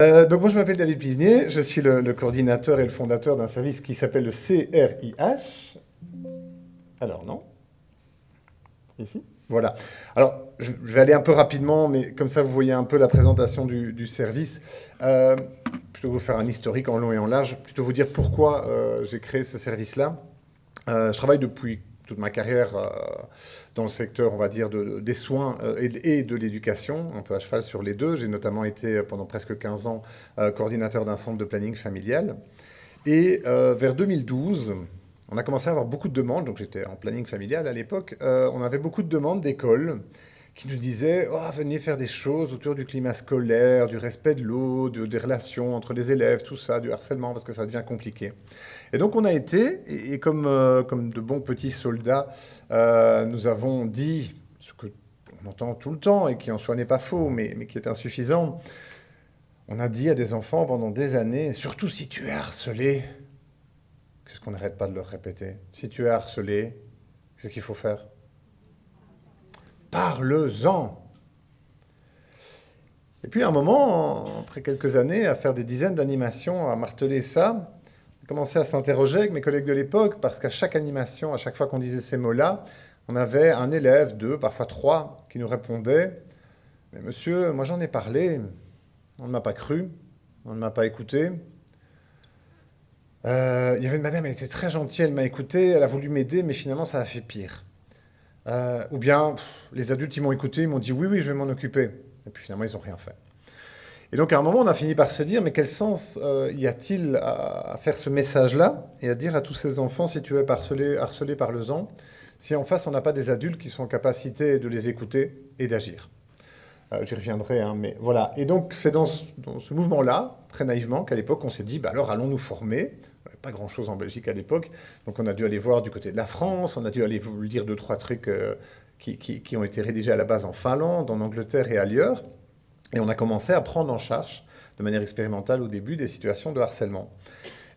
Donc moi je m'appelle David Pisnier, je suis le coordinateur et le fondateur d'un service qui s'appelle le CRIH. Alors non, ici. Voilà. Alors je vais aller un peu rapidement, mais comme ça vous voyez un peu la présentation du service. Euh, Plutôt que vous faire un historique en long et en large, plutôt vous dire pourquoi j'ai créé ce service-là. Je travaille depuis toute ma carrière dans le secteur, on va dire, des soins et de l'éducation, un peu à cheval sur les deux. J'ai notamment été pendant presque 15 ans coordinateur d'un centre de planning familial. Et vers 2012, on a commencé à avoir beaucoup de demandes, donc j'étais en planning familial à l'époque, on avait beaucoup de demandes d'écoles qui nous disaient oh, venez faire des choses autour du climat scolaire, du respect de l'eau, des relations entre les élèves, tout ça, du harcèlement, parce que ça devient compliqué. Et donc on a été, et comme de bons petits soldats, nous avons dit ce que on entend tout le temps et qui en soi n'est pas faux, mais qui est insuffisant. On a dit à des enfants pendant des années, surtout si tu es harcelé, qu'est-ce qu'on n'arrête pas de leur répéter? Si tu es harcelé, qu'est-ce qu'il faut faire? Parle-en. Et puis à un moment, après quelques années, à faire des dizaines d'animations, à marteler ça, j'ai commencé à s'interroger avec mes collègues de l'époque, parce qu'à chaque animation, à chaque fois qu'on disait ces mots-là, on avait un élève, deux, parfois trois, qui nous répondait, mais monsieur, moi j'en ai parlé, on ne m'a pas cru, on ne m'a pas écouté. Il y avait une madame, elle était très gentille, elle m'a écouté, elle a voulu m'aider, mais finalement ça a fait pire. Ou bien, les adultes, ils m'ont écouté, ils m'ont dit oui, oui, je vais m'en occuper. Et puis finalement, ils n'ont rien fait. Et donc, à un moment, on a fini par se dire, mais quel sens y a-t-il à faire ce message-là et à dire à tous ces enfants, si tu es harcelé, parle-en, si en face, on n'a pas des adultes qui sont en capacité de les écouter et d'agir. J'y reviendrai, hein, mais voilà. Et donc, c'est dans ce mouvement-là, très naïvement, qu'à l'époque, on s'est dit, bah alors, allons nous former. Il n'y avait pas grand-chose en Belgique à l'époque. Donc, on a dû aller voir du côté de la France, on a dû aller vous lire deux, trois trucs qui ont été rédigés à la base en Finlande, en Angleterre et ailleurs. Et on a commencé à prendre en charge, de manière expérimentale au début, des situations de harcèlement.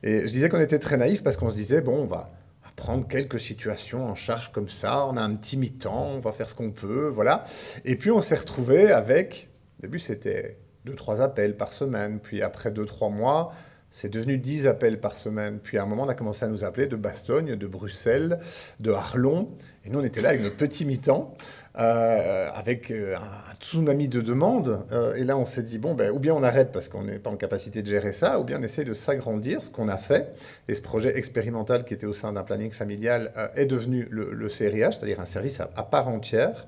Et je disais qu'on était très naïf parce qu'on se disait, bon, on va prendre quelques situations en charge comme ça, on a un petit mi-temps, on va faire ce qu'on peut, voilà. Et puis on s'est retrouvé avec, au début c'était deux, trois appels par semaine, puis après deux, trois mois, c'est devenu 10 appels par semaine. Puis à un moment, on a commencé à nous appeler de Bastogne, de Bruxelles, de Arlon. Et nous, on était là avec notre petit mi-temps, avec un tsunami de demandes. Et là, on s'est dit, bon, ben, ou bien on arrête parce qu'on n'est pas en capacité de gérer ça, ou bien on essaie de s'agrandir, ce qu'on a fait. Et ce projet expérimental qui était au sein d'un planning familial est devenu le CRIH, c'est-à-dire un service à part entière.